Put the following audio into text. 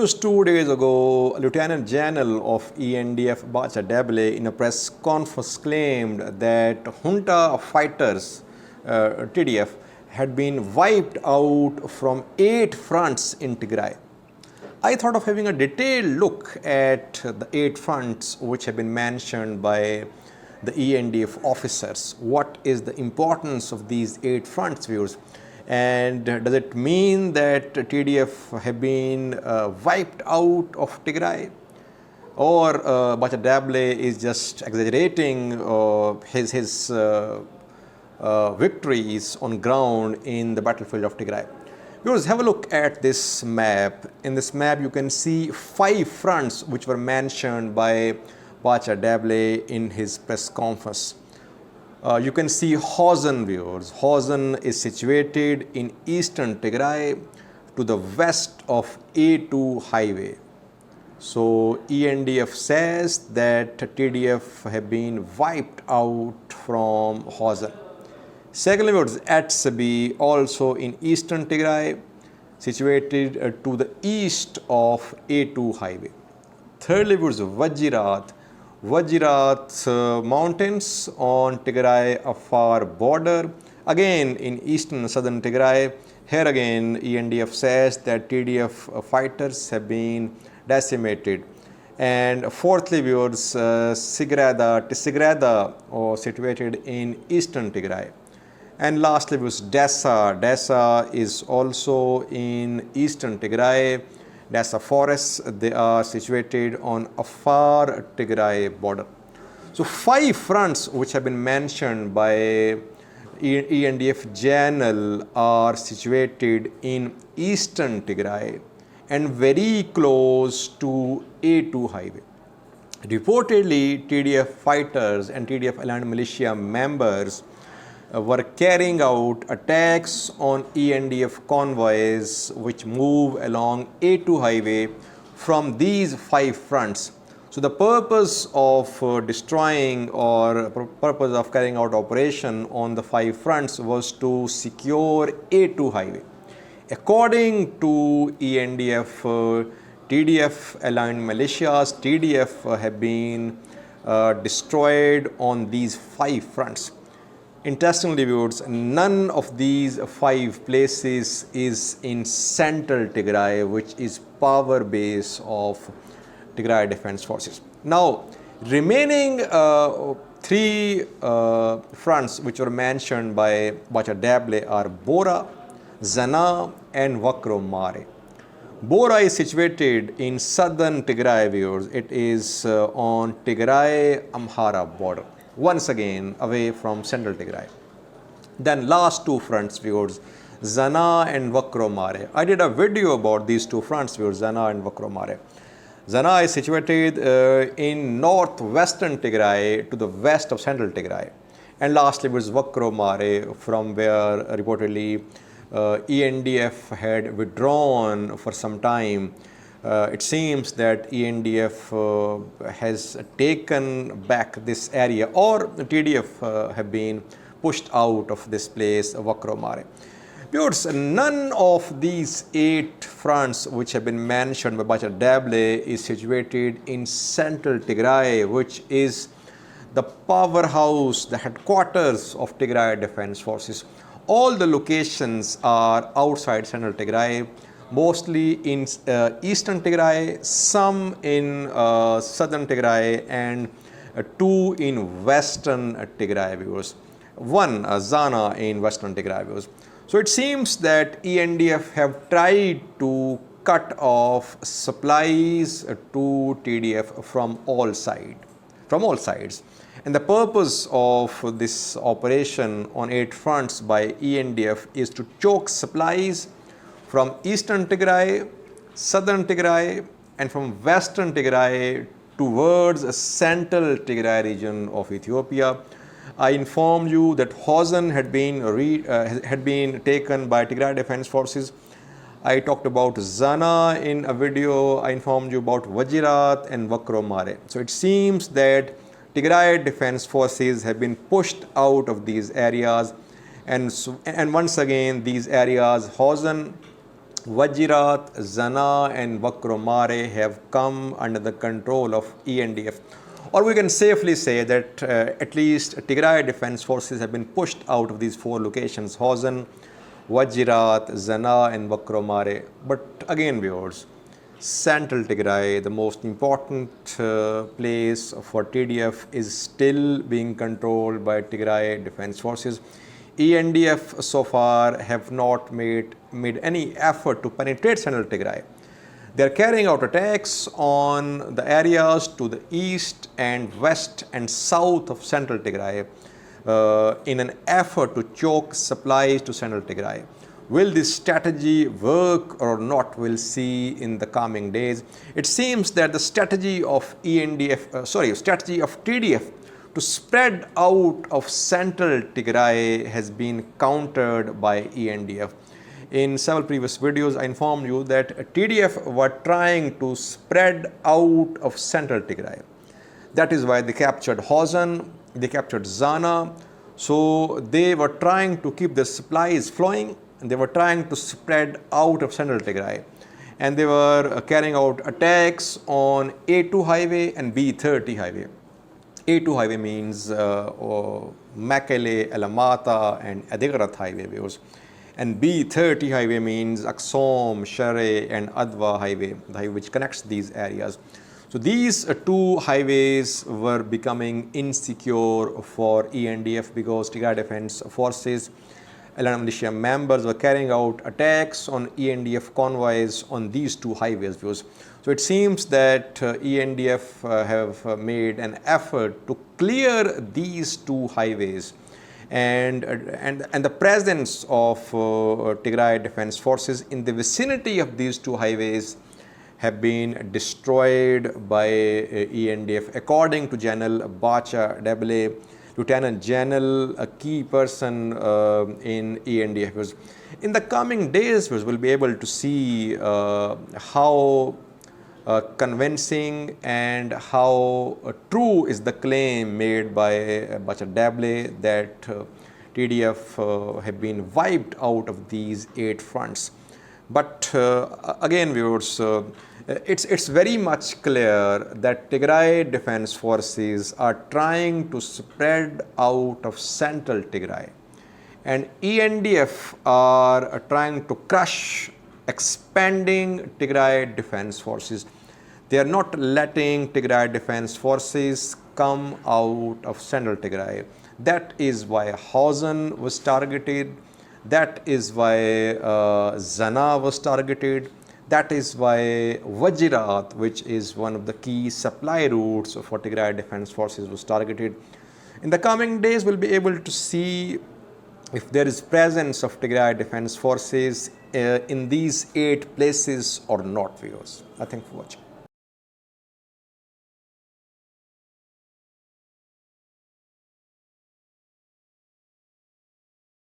News 2 days ago, Lieutenant General of ENDF Bacha Debele in a press conference claimed that junta fighters, TDF, had been wiped out from 8 fronts in Tigray. I thought of having a detailed look at the 8 fronts which have been mentioned by the ENDF officers. What is the importance of these 8 fronts, viewers? And does it mean that TDF have been wiped out of Tigray? Or Bacha Debele is just exaggerating his victories on ground in the battlefield of Tigray? Viewers, have a look at this map. In this map, you can see 5 fronts which were mentioned by Bacha Debele in his press conference. You can see Hawzen, viewers. Hawzen is situated in eastern Tigray to the west of A2 highway. So ENDF says that TDF have been wiped out from Hawzen. Secondly, viewers, Atsbi, also in eastern Tigray, situated to the east of A2 highway. Thirdly, viewers, Wajirat mountains on Tigray Afar border, again in eastern and southern Tigray. Here again ENDF says that TDF fighters have been decimated. And fourthly, viewers, Tsigereda, situated in eastern Tigray. And lastly, viewers, Desa is also in eastern Tigray. Desa forests, they are situated on Afar Tigray border. So 5 fronts which have been mentioned by ENDF General are situated in eastern Tigray and very close to A2 highway. Reportedly, TDF fighters and TDF aligned militia members were carrying out attacks on ENDF convoys which move along A2 highway from these 5 fronts. So the purpose of destroying or purpose of carrying out operation on the 5 fronts was to secure A2 highway. According to ENDF, TDF aligned militias, TDF have been destroyed on these 5 fronts. Interestingly, viewers, none of these 5 places is in central Tigray, which is power base of Tigray Defense Forces. Now, remaining 3 fronts which were mentioned by Bacha Debele are Bora, Zana and Wukro Maray. Bora is situated in southern Tigray, viewers. It is on Tigray-Amhara border, once again away from central Tigray. Then last 2 fronts, viewers, Zana and Wukro Maray. I did a video about these 2 fronts, viewers, Zana and Wukro Maray. Zana is situated in northwestern Tigray to the west of central Tigray. And lastly, was Wukro Maray, from where reportedly ENDF had withdrawn for some time. It seems that ENDF has taken back this area, or TDF have been pushed out of this place, Wukro Maray. Viewers, none of these 8 fronts which have been mentioned by Bacha Debele is situated in central Tigray, which is the powerhouse, the headquarters of Tigray Defense Forces. All the locations are outside central Tigray, mostly in eastern Tigray, some in southern Tigray, and 2 in western Tigray, viewers. 1, Zana, in western Tigray, viewers. So it seems that ENDF have tried to cut off supplies to TDF from all sides. And the purpose of this operation on 8 fronts by ENDF is to choke supplies from eastern Tigray, southern Tigray, and from western Tigray towards central Tigray region of Ethiopia. I informed you that Hawzen had been taken by Tigray Defense Forces. I talked about Zana in a video. I informed you about Wajirat and Wukro Maray. So it seems that Tigray Defense Forces have been pushed out of these areas, and once again these areas, Hawzen, Wajirat, Zana and Wukro Maray have come under the control of ENDF. Or we can safely say that at least Tigray Defense Forces have been pushed out of these 4 locations: Hawzen, Wajirat, Zana and Wukro Maray. But again viewers, Central Tigray, the most important place for TDF, is still being controlled by Tigray Defense Forces. ENDF so far have not made any effort to penetrate Central Tigray. They are carrying out attacks on the areas to the east and west and south of Central Tigray in an effort to choke supplies to Central Tigray. Will this strategy work or not? We'll see in the coming days. It seems that the strategy of strategy of TDF to spread out of Central Tigray has been countered by ENDF. In several previous videos, I informed you that TDF were trying to spread out of Central Tigray. That is why they captured Hawzen, they captured Zana. So they were trying to keep the supplies flowing, and they were trying to spread out of Central Tigray. And they were carrying out attacks on A2 highway and B30 highway. A2 highway means Mekelle, Alamata and Tsigereda highway views. And B30 highway means Aksum, Shere and Adwa highway, the highway which connects these areas. So these 2 highways were becoming insecure for ENDF because Tigray Defense Forces, allied militia members were carrying out attacks on ENDF convoys on these 2 highways views. So it seems that ENDF have made an effort to clear these 2 highways, and the presence of Tigray Defense Forces in the vicinity of these 2 highways have been destroyed by ENDF. According to General Bacha, Debele, Lieutenant General, a key person in ENDF. In the coming days, we'll be able to see how convincing and how true is the claim made by Bacha Debele that TDF have been wiped out of these 8 fronts. But again viewers, it's very much clear that Tigray Defense Forces are trying to spread out of Central Tigray, and ENDF are trying to crush expanding Tigray Defense Forces. They are not letting Tigray Defense Forces come out of Central Tigray. That is why Hawzen was targeted. That is why Zana was targeted. That is why Wajirat, which is one of the key supply routes for Tigray Defense Forces, was targeted. In the coming days, we'll be able to see if there is presence of Tigray Defense Forces in these 8 places or not, viewers. Thank you for watching.